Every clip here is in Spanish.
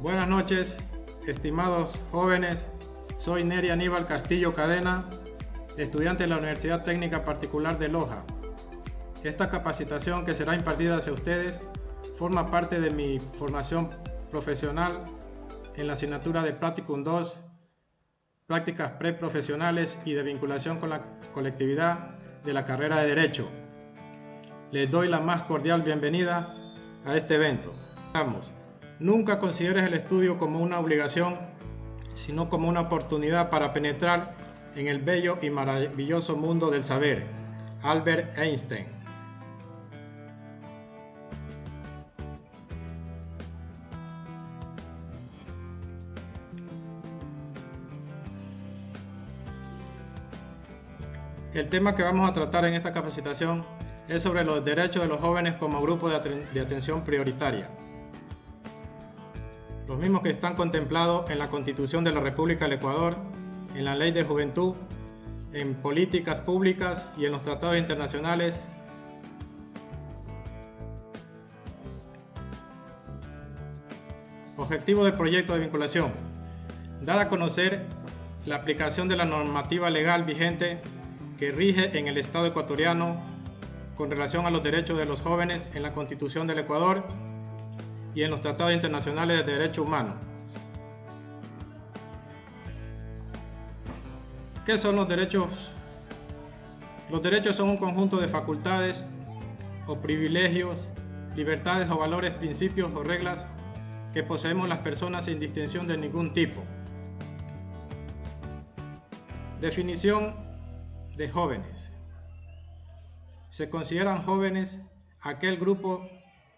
Buenas noches, estimados jóvenes. Soy Neri Aníbal Castillo Cadena, estudiante de la Universidad Técnica Particular de Loja. Esta capacitación que será impartida hacia ustedes forma parte de mi formación profesional en la asignatura de Practicum 2, Prácticas Preprofesionales y de Vinculación con la Colectividad de la carrera de Derecho. Les doy la más cordial bienvenida a este evento. Nunca consideres el estudio como una obligación, sino como una oportunidad para penetrar en el bello y maravilloso mundo del saber. Albert Einstein. El tema que vamos a tratar en esta capacitación es sobre los derechos de los jóvenes como grupo de atención prioritaria. Los mismos que están contemplados en la Constitución de la República del Ecuador, en la Ley de Juventud, en políticas públicas y en los tratados internacionales. Objetivo del proyecto de vinculación: dar a conocer la aplicación de la normativa legal vigente que rige en el Estado ecuatoriano con relación a los derechos de los jóvenes en la Constitución del Ecuador y en los tratados internacionales de derechos humanos. ¿Qué son los derechos? Los derechos son un conjunto de facultades o privilegios, libertades o valores, principios o reglas que poseemos las personas sin distinción de ningún tipo. Definición de jóvenes. Se consideran jóvenes aquel grupo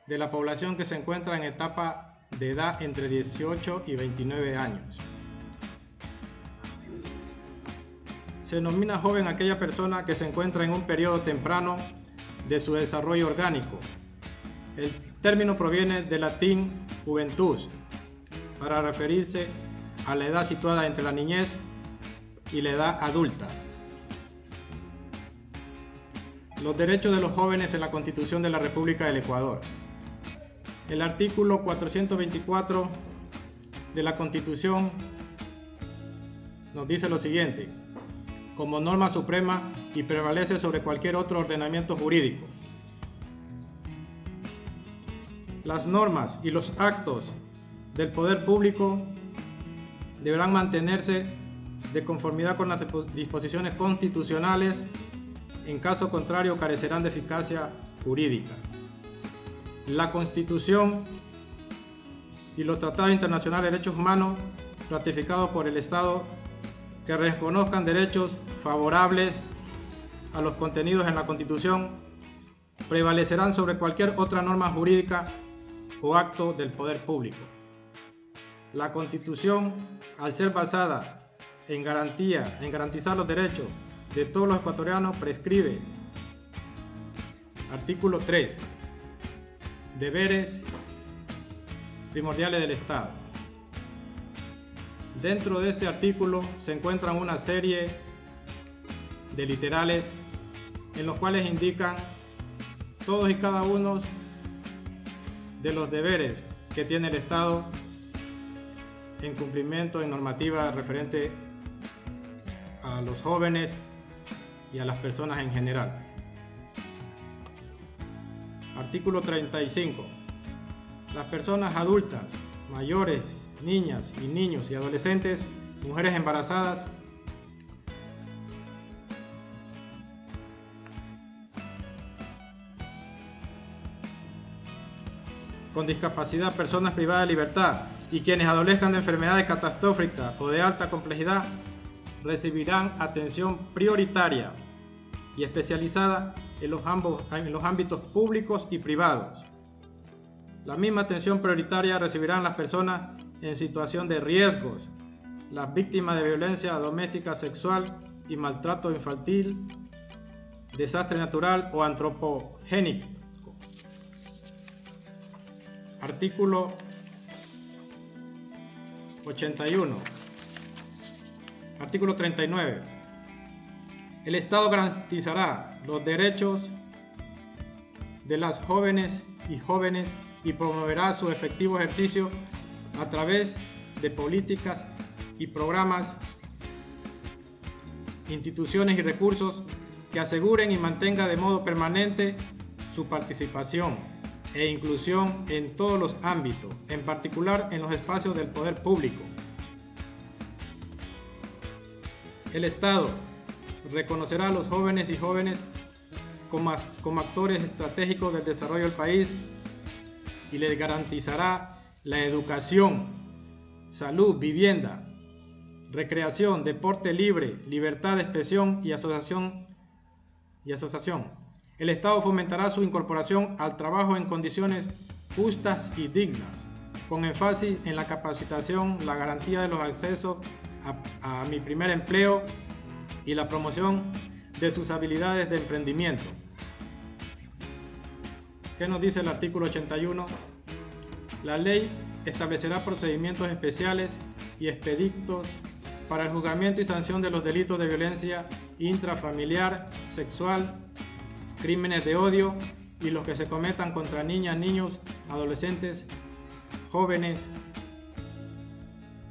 de la población que se encuentra en etapa de edad entre 18 y 29 años. Se denomina joven aquella persona que se encuentra en un periodo temprano de su desarrollo orgánico. El término proviene del latín juventus, para referirse a la edad situada entre la niñez y la edad adulta. Los derechos de los jóvenes en la Constitución de la República del Ecuador. El artículo 424 de la Constitución nos dice lo siguiente: como norma suprema y prevalece sobre cualquier otro ordenamiento jurídico. Las normas y los actos del poder público deberán mantenerse de conformidad con las disposiciones constitucionales. En caso contrario, carecerán de eficacia jurídica. La Constitución y los tratados internacionales de derechos humanos ratificados por el Estado que reconozcan derechos favorables a los contenidos en la Constitución prevalecerán sobre cualquier otra norma jurídica o acto del poder público. La Constitución, al ser basada en garantizar los derechos de todos los ecuatorianos, prescribe. Artículo 3. Deberes primordiales del Estado. Dentro de este artículo se encuentran una serie de literales en los cuales indican todos y cada uno de los deberes que tiene el Estado en cumplimiento en normativa referente a los jóvenes y a las personas en general. Artículo 35. Las personas adultas, mayores, niñas y niños y adolescentes, mujeres embarazadas, con discapacidad, personas privadas de libertad y quienes adolezcan de enfermedades catastróficas o de alta complejidad recibirán atención prioritaria y especializada en los ámbitos públicos y privados. La misma atención prioritaria recibirán las personas en situación de riesgos, las víctimas de violencia doméstica, sexual y maltrato infantil, desastre natural o antropogénico. Artículo 81. Artículo 39. El Estado garantizará los derechos de las jóvenes y jóvenes y promoverá su efectivo ejercicio a través de políticas y programas, instituciones y recursos que aseguren y mantengan de modo permanente su participación e inclusión en todos los ámbitos, en particular en los espacios del poder público. El Estado reconocerá a los jóvenes y jóvenes como actores estratégicos del desarrollo del país y les garantizará la educación, salud, vivienda, recreación, deporte libre, libertad de expresión y asociación. El Estado fomentará su incorporación al trabajo en condiciones justas y dignas, con énfasis en la capacitación, la garantía de los accesos a mi primer empleo y la promoción de sus habilidades de emprendimiento. ¿Qué nos dice el artículo 81? La ley establecerá procedimientos especiales y expeditos para el juzgamiento y sanción de los delitos de violencia intrafamiliar, sexual, crímenes de odio y los que se cometan contra niñas, niños, adolescentes, jóvenes,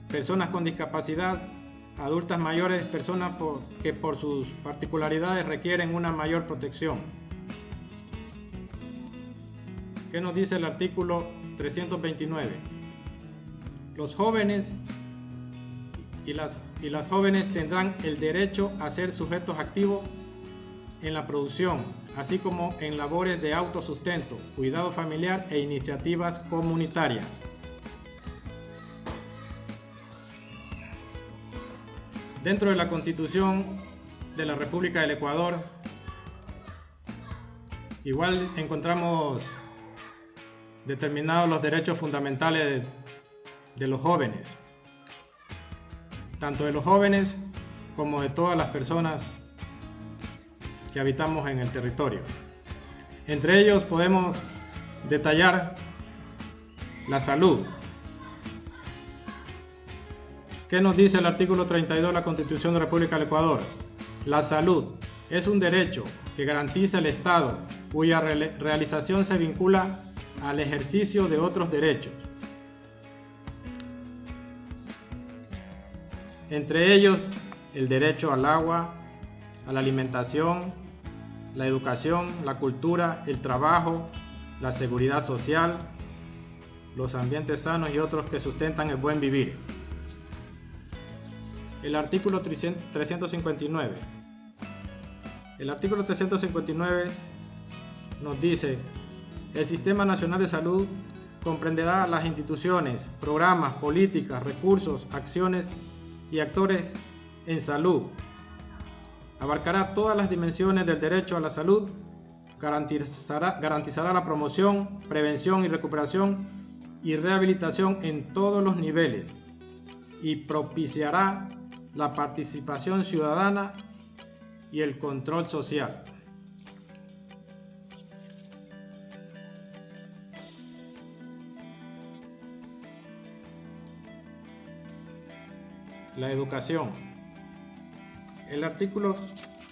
personas con discapacidad, adultas mayores, personas que por sus particularidades requieren una mayor protección. ¿Qué nos dice el artículo 329? Los jóvenes y las jóvenes tendrán el derecho a ser sujetos activos en la producción, así como en labores de autosustento, cuidado familiar e iniciativas comunitarias. Dentro de la Constitución de la República del Ecuador, igual encontramos determinados los derechos fundamentales de los jóvenes, tanto de los jóvenes como de todas las personas que habitamos en el territorio. Entre ellos podemos detallar la salud. ¿Qué nos dice el artículo 32 de la Constitución de la República del Ecuador? La salud es un derecho que garantiza el Estado, cuya realización se vincula al ejercicio de otros derechos. Entre ellos, el derecho al agua, a la alimentación, la educación, la cultura, el trabajo, la seguridad social, los ambientes sanos y otros que sustentan el buen vivir. El artículo 359. El artículo 359 nos dice: el Sistema Nacional de Salud comprenderá las instituciones, programas, políticas, recursos, acciones y actores en salud. Abarcará todas las dimensiones del derecho a la salud, garantizará la promoción, prevención y recuperación y rehabilitación en todos los niveles y propiciará la participación ciudadana y el control social. La educación. El artículo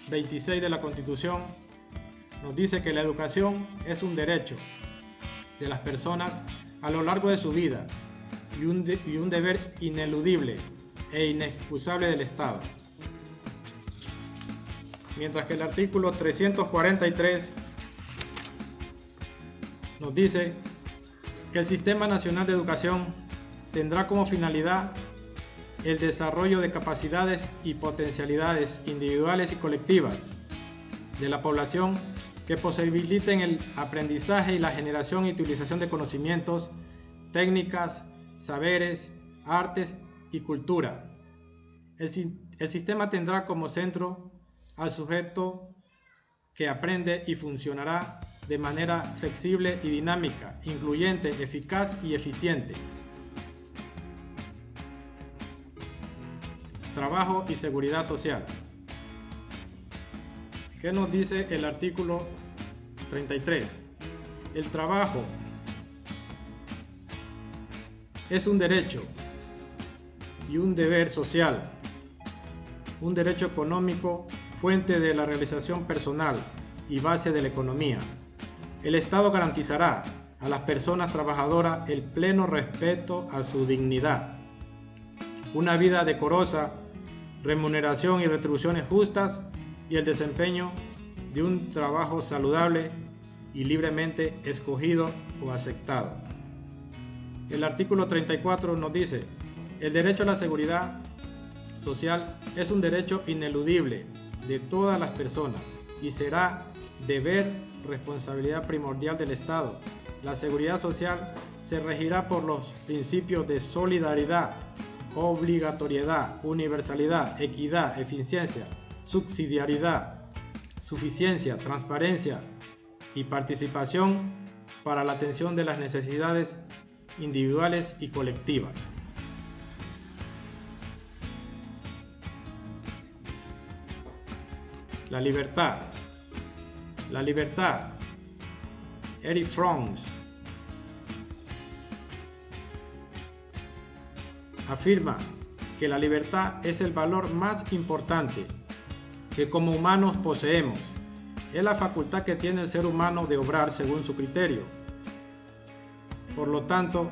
26 de la Constitución nos dice que la educación es un derecho de las personas a lo largo de su vida y un deber ineludible e inexcusable del Estado. Mientras que el artículo 343 nos dice que el Sistema Nacional de Educación tendrá como finalidad el desarrollo de capacidades y potencialidades individuales y colectivas de la población que posibiliten el aprendizaje y la generación y utilización de conocimientos, técnicas, saberes, artes y cultura. El sistema tendrá como centro al sujeto que aprende y funcionará de manera flexible y dinámica, incluyente, eficaz y eficiente. Trabajo y seguridad social. ¿Qué nos dice el artículo 33? El trabajo es un derecho y un deber social, un derecho económico, fuente de la realización personal y base de la economía. El Estado garantizará a las personas trabajadoras el pleno respeto a su dignidad, una vida decorosa, remuneración y retribuciones justas y el desempeño de un trabajo saludable y libremente escogido o aceptado. El artículo 34 nos dice: el derecho a la seguridad social es un derecho ineludible de todas las personas y será deber, responsabilidad primordial del Estado. La seguridad social se regirá por los principios de solidaridad, obligatoriedad, universalidad, equidad, eficiencia, subsidiariedad, suficiencia, transparencia y participación para la atención de las necesidades individuales y colectivas. La libertad. La libertad. Erich Fromm afirma que la libertad es el valor más importante que como humanos poseemos. Es la facultad que tiene el ser humano de obrar según su criterio. Por lo tanto,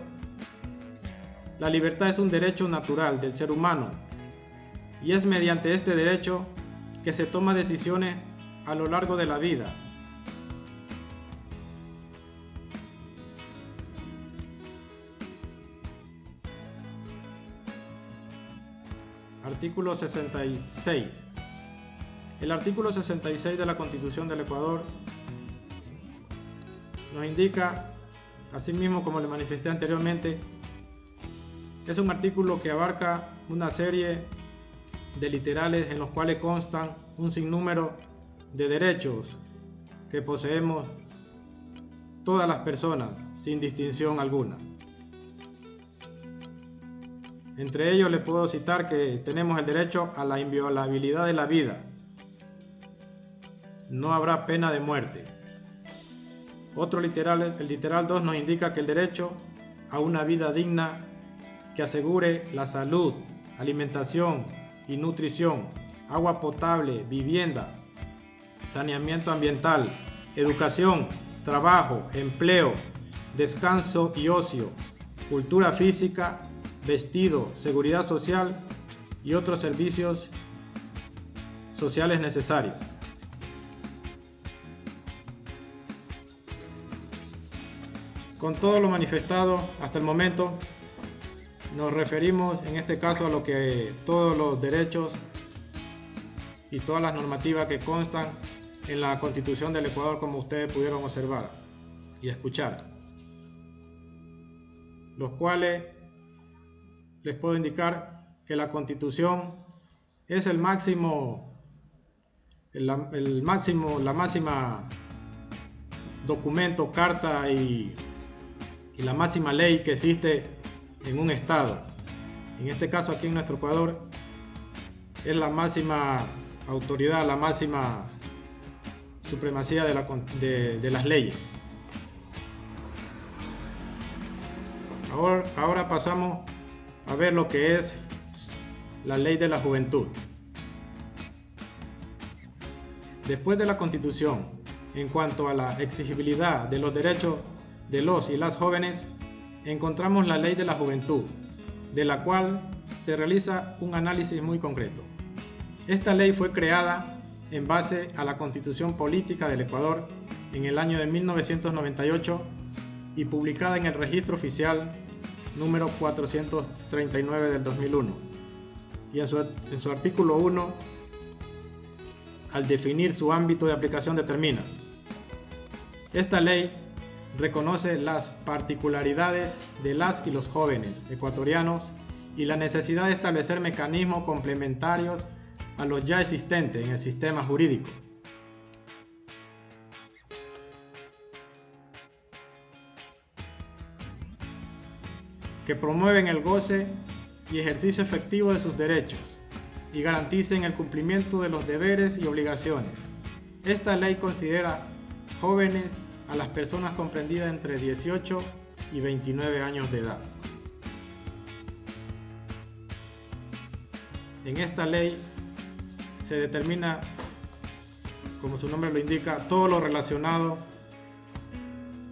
la libertad es un derecho natural del ser humano y es mediante este derecho que se toman decisiones a lo largo de la vida. Artículo 66. El artículo 66 de la Constitución del Ecuador nos indica, asimismo como le manifesté anteriormente, es un artículo que abarca una serie de literales en los cuales constan un sinnúmero de derechos que poseemos todas las personas sin distinción alguna. Entre ellos les puedo citar que tenemos el derecho a la inviolabilidad de la vida. No habrá pena de muerte. Otro literal, el literal 2, nos indica que el derecho a una vida digna que asegure la salud, alimentación y nutrición, agua potable, vivienda, saneamiento ambiental, educación, trabajo, empleo, descanso y ocio, cultura física, vestido, seguridad social y otros servicios sociales necesarios. Con todo lo manifestado hasta el momento, nos referimos en este caso a lo que todos los derechos y todas las normativas que constan en la Constitución del Ecuador, como ustedes pudieron observar y escuchar, los cuales les puedo indicar que la Constitución es la máxima documento, carta y la máxima ley que existe en un estado. En este caso aquí en nuestro Ecuador es la máxima autoridad, la máxima supremacía de las leyes. Ahora pasamos a ver lo que es la ley de la juventud. Después de la Constitución, en cuanto a la exigibilidad de los derechos de los y las jóvenes, encontramos la ley de la juventud, de la cual se realiza un análisis muy concreto. Esta ley fue creada en base a la Constitución Política del Ecuador en el año de 1998 y publicada en el Registro Oficial número 439 del 2001. Y en su artículo 1, al definir su ámbito de aplicación, determina: esta ley reconoce las particularidades de las y los jóvenes ecuatorianos y la necesidad de establecer mecanismos complementarios a los ya existentes en el sistema jurídico. Que promueven el goce y ejercicio efectivo de sus derechos y garanticen el cumplimiento de los deberes y obligaciones. Esta ley considera jóvenes a las personas comprendidas entre 18 y 29 años de edad. En esta ley se determina, como su nombre lo indica, todo lo relacionado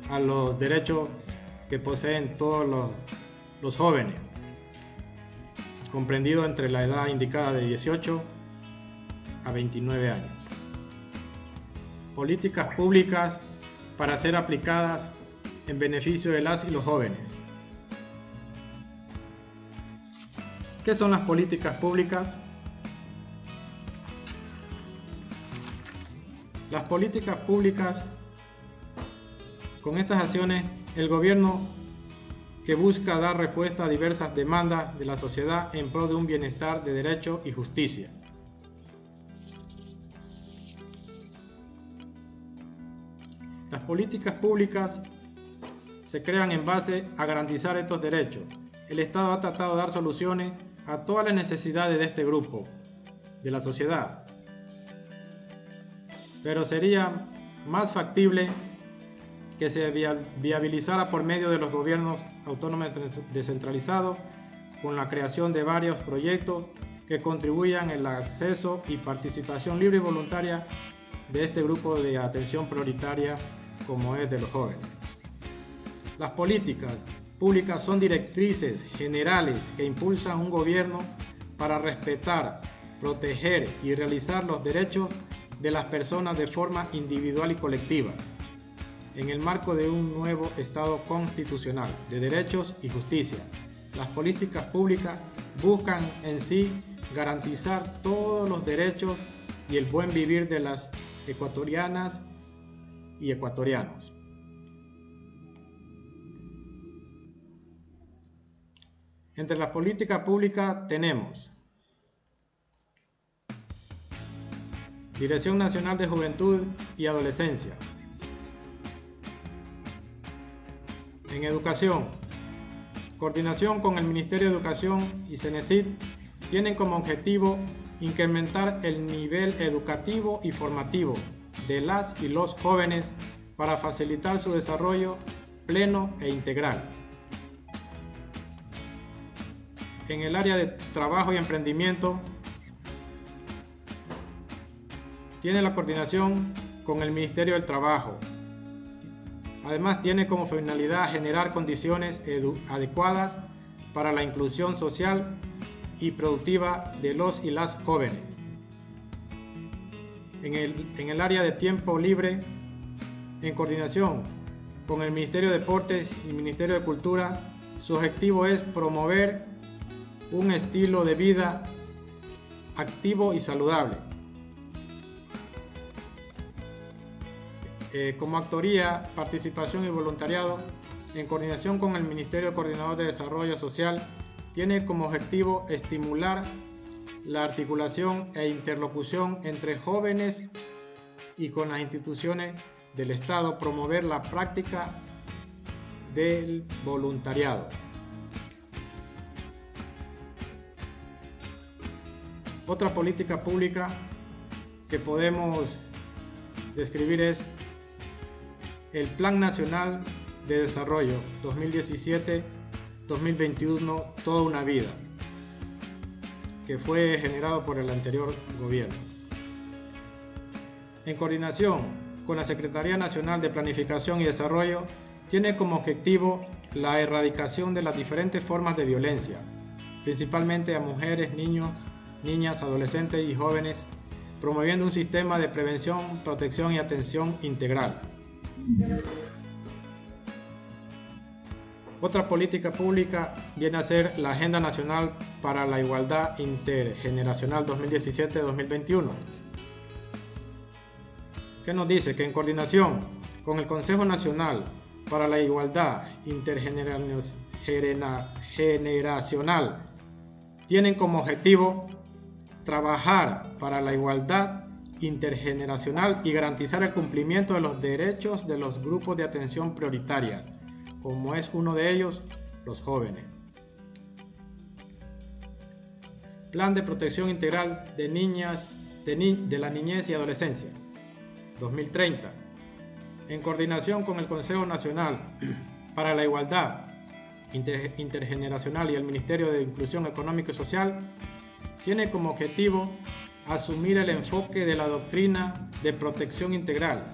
a los derechos que poseen todos los jóvenes, comprendido entre la edad indicada de 18 a 29 años. Políticas públicas para ser aplicadas en beneficio de las y los jóvenes. ¿Qué son las políticas públicas? Las políticas públicas, con estas acciones, el gobierno que busca dar respuesta a diversas demandas de la sociedad en pro de un bienestar de derecho y justicia. Las políticas públicas se crean en base a garantizar estos derechos. El Estado ha tratado de dar soluciones a todas las necesidades de este grupo de la sociedad, pero sería más factible que se viabilizara por medio de los gobiernos autónomos descentralizados, con la creación de varios proyectos que contribuyan en el acceso y participación libre y voluntaria de este grupo de atención prioritaria como es de los jóvenes. Las políticas públicas son directrices generales que impulsan un gobierno para respetar, proteger y realizar los derechos de las personas de forma individual y colectiva, en el marco de un nuevo Estado constitucional de derechos y justicia. Las políticas públicas buscan en sí garantizar todos los derechos y el buen vivir de las ecuatorianas y ecuatorianos. Entre las políticas públicas tenemos Dirección Nacional de Juventud y Adolescencia. En educación, coordinación con el Ministerio de Educación y CENESID tienen como objetivo incrementar el nivel educativo y formativo de las y los jóvenes para facilitar su desarrollo pleno e integral. En el área de trabajo y emprendimiento, tiene la coordinación con el Ministerio del Trabajo. Además, tiene como finalidad generar condiciones adecuadas para la inclusión social y productiva de los y las jóvenes. En el área de tiempo libre, en coordinación con el Ministerio de Deportes y el Ministerio de Cultura, su objetivo es promover un estilo de vida activo y saludable. Como actoría, participación y voluntariado, en coordinación con el Ministerio Coordinador de Desarrollo Social, tiene como objetivo estimular la articulación e interlocución entre jóvenes y con las instituciones del Estado, promover la práctica del voluntariado. Otra política pública que podemos describir es el Plan Nacional de Desarrollo 2017-2021, Toda una Vida, que fue generado por el anterior gobierno. En coordinación con la Secretaría Nacional de Planificación y Desarrollo, tiene como objetivo la erradicación de las diferentes formas de violencia, principalmente a mujeres, niños, niñas, adolescentes y jóvenes, promoviendo un sistema de prevención, protección y atención integral. Otra política pública viene a ser la Agenda Nacional para la Igualdad Intergeneracional 2017-2021, que nos dice que en coordinación con el Consejo Nacional para la Igualdad Intergeneracional, tienen como objetivo trabajar para la igualdad intergeneracional y garantizar el cumplimiento de los derechos de los grupos de atención prioritarias, como es uno de ellos, los jóvenes. Plan de Protección Integral de la Niñez y Adolescencia 2030. En coordinación con el Consejo Nacional para la Igualdad Intergeneracional y el Ministerio de Inclusión Económica y Social, tiene como objetivo asumir el enfoque de la doctrina de protección integral,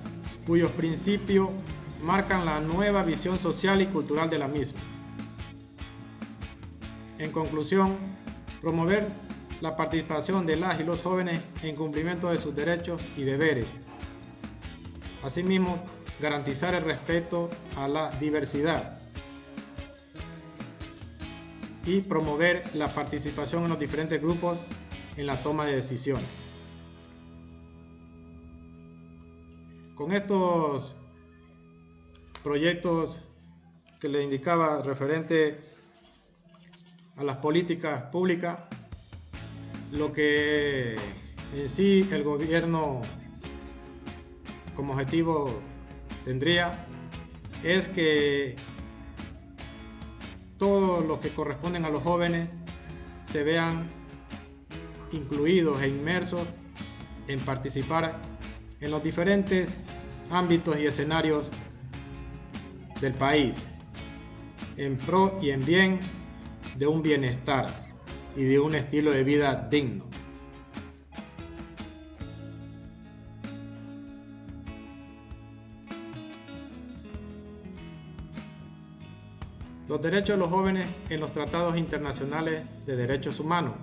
cuyos principios marcan la nueva visión social y cultural de la misma. En conclusión, promover la participación de las y los jóvenes en cumplimiento de sus derechos y deberes. Asimismo, garantizar el respeto a la diversidad y promover la participación en los diferentes grupos en la toma de decisiones. Con estos proyectos que les indicaba referente a las políticas públicas, lo que en sí el gobierno como objetivo tendría es que todos los que corresponden a los jóvenes se vean incluidos e inmersos en participar en los diferentes ámbitos y escenarios del país, en pro y en bien de un bienestar y de un estilo de vida digno. Los derechos de los jóvenes en los tratados internacionales de derechos humanos.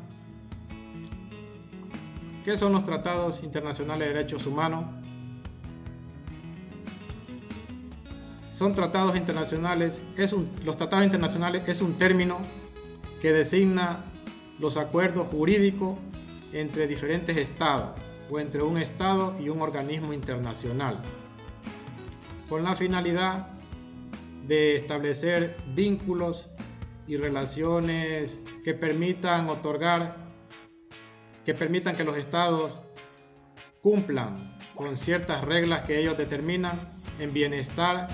¿Qué son los tratados internacionales de derechos humanos? Son tratados internacionales, los tratados internacionales es un término que designa los acuerdos jurídicos entre diferentes estados o entre un estado y un organismo internacional, con la finalidad de establecer vínculos y relaciones que permitan que los estados cumplan con ciertas reglas que ellos determinan en bienestar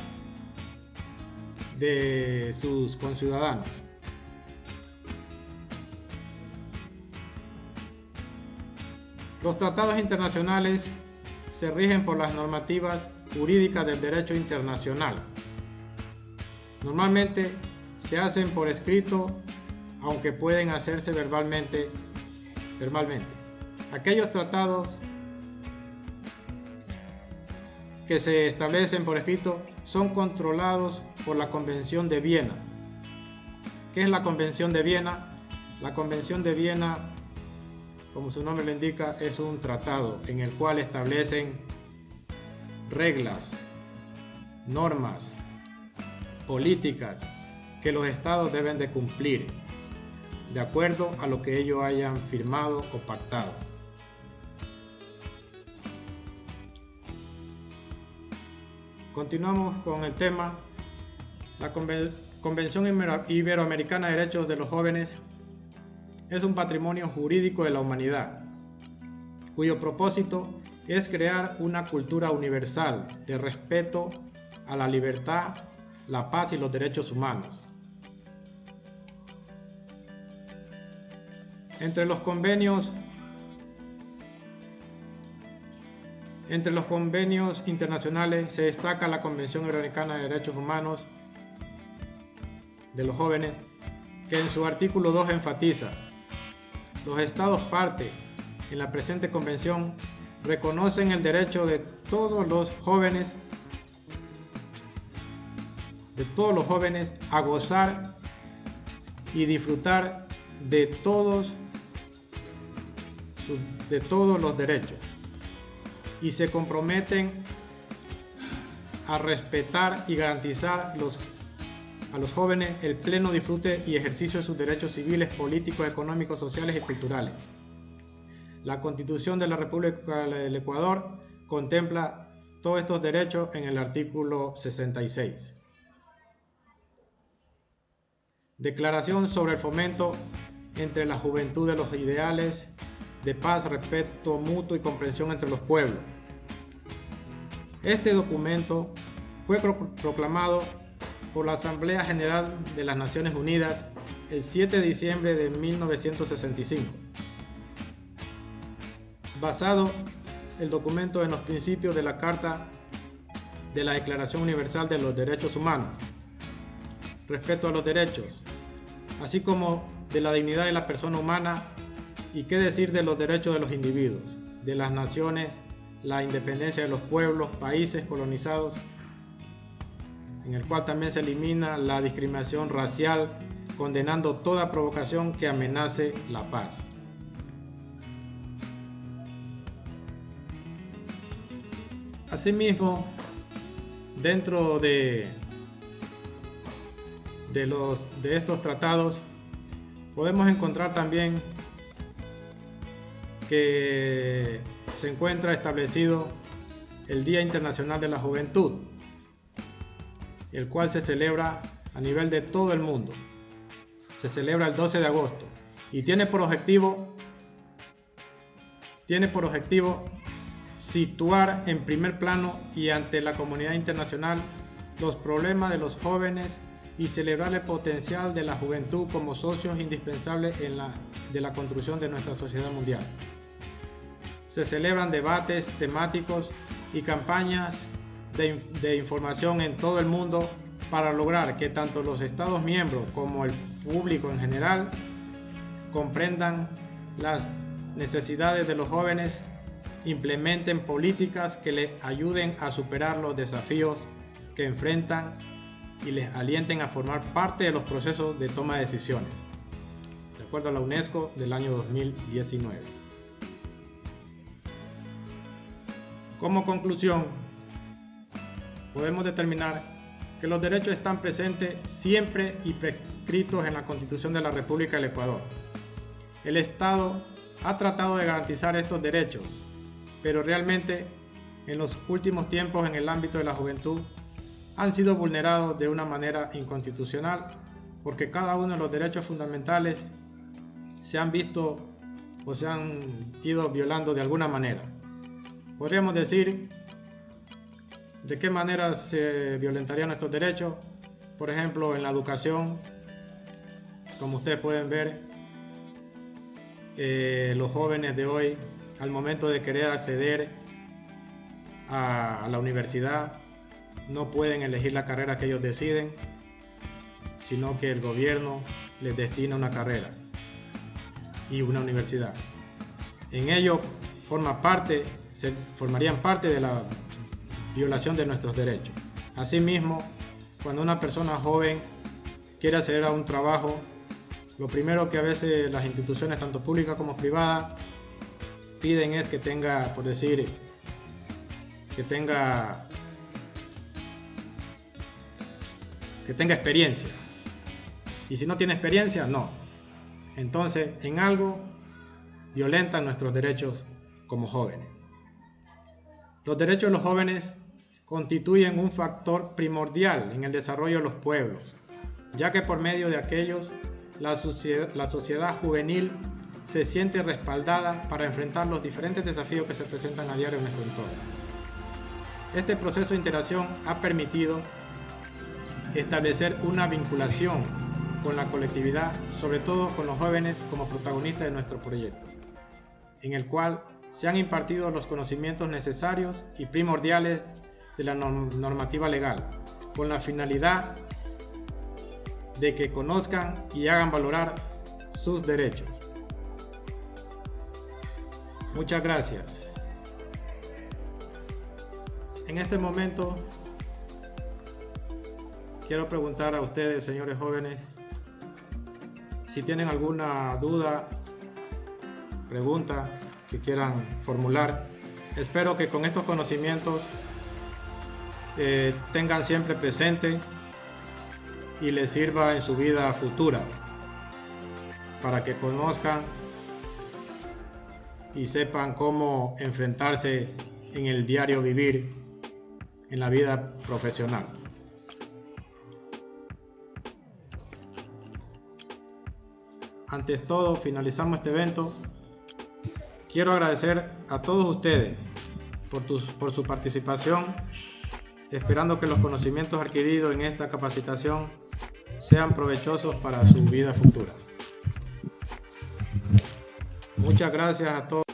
de sus conciudadanos. Los tratados internacionales se rigen por las normativas jurídicas del derecho internacional. Normalmente se hacen por escrito, aunque pueden hacerse verbalmente. Aquellos tratados que se establecen por escrito son controlados por la Convención de Viena. ¿Qué es la Convención de Viena? La Convención de Viena, como su nombre lo indica, es un tratado en el cual establecen reglas, normas, políticas que los estados deben de cumplir de acuerdo a lo que ellos hayan firmado o pactado. Continuamos con el tema. La Convención Iberoamericana de Derechos de los Jóvenes es un patrimonio jurídico de la humanidad, cuyo propósito es crear una cultura universal de respeto a la libertad, la paz y los derechos humanos. Entre los convenios internacionales se destaca la Convención Iberoamericana de Derechos Humanos de los Jóvenes, que en su artículo 2 enfatiza: los estados parte en la presente convención reconocen el derecho de todos los jóvenes a gozar y disfrutar de todos los derechos, y se comprometen a respetar y garantizar a los jóvenes el pleno disfrute y ejercicio de sus derechos civiles, políticos, económicos, sociales y culturales. La Constitución de la República del Ecuador contempla todos estos derechos en el artículo 66. Declaración sobre el fomento entre la juventud de los ideales de paz, respeto mutuo y comprensión entre los pueblos. Este documento fue proclamado por la Asamblea General de las Naciones Unidas el 7 de diciembre de 1965. Basado el documento en los principios de la Carta de la Declaración Universal de los Derechos Humanos, respeto a los derechos, así como de la dignidad de la persona humana, y qué decir de los derechos de los individuos, de las naciones, la independencia de los pueblos, países colonizados, en el cual también se elimina la discriminación racial, condenando toda provocación que amenace la paz. Asimismo, dentro de estos tratados podemos encontrar también que se encuentra establecido el Día Internacional de la Juventud, el cual se celebra a nivel de todo el mundo. Se celebra el 12 de agosto y tiene por objetivo situar en primer plano y ante la comunidad internacional los problemas de los jóvenes y celebrar el potencial de la juventud como socios indispensables de la construcción de nuestra sociedad mundial. Se celebran debates temáticos y campañas de información en todo el mundo para lograr que tanto los Estados miembros como el público en general comprendan las necesidades de los jóvenes, implementen políticas que les ayuden a superar los desafíos que enfrentan y les alienten a formar parte de los procesos de toma de decisiones, de acuerdo a la UNESCO del año 2019. Como conclusión, podemos determinar que los derechos están presentes siempre y prescritos en la Constitución de la República del Ecuador. El Estado ha tratado de garantizar estos derechos, pero realmente en los últimos tiempos en el ámbito de la juventud han sido vulnerados de una manera inconstitucional, porque cada uno de los derechos fundamentales se han visto o se han ido violando de alguna manera. Podríamos decir de qué manera se violentarían estos derechos. Por ejemplo, en la educación, como ustedes pueden ver, los jóvenes de hoy, al momento de querer acceder a la universidad, no pueden elegir la carrera que ellos deciden, sino que el gobierno les destina una carrera y una universidad. En ello formarían parte de la violación de nuestros derechos. Asimismo, cuando una persona joven quiere acceder a un trabajo, lo primero que a veces las instituciones, tanto públicas como privadas, piden es que tenga, por decir, que tenga experiencia. Y si no tiene experiencia, no. Entonces, en algo violentan nuestros derechos como jóvenes. Los derechos de los jóvenes constituyen un factor primordial en el desarrollo de los pueblos, ya que por medio de aquellos, la sociedad juvenil se siente respaldada para enfrentar los diferentes desafíos que se presentan a diario en nuestro entorno. Este proceso de interacción ha permitido establecer una vinculación con la colectividad, sobre todo con los jóvenes como protagonistas de nuestro proyecto, en el cual se han impartido los conocimientos necesarios y primordiales de la normativa legal, con la finalidad de que conozcan y hagan valorar sus derechos. Muchas gracias. En este momento quiero preguntar a ustedes, señores jóvenes, si tienen alguna duda, pregunta que quieran formular. Espero que con estos conocimientos tengan siempre presente y les sirva en su vida futura, para que conozcan y sepan cómo enfrentarse en el diario vivir, en la vida profesional. Antes todo, finalizamos este evento. Quiero agradecer a todos ustedes por su participación, esperando que los conocimientos adquiridos en esta capacitación sean provechosos para su vida futura. Muchas gracias a todos.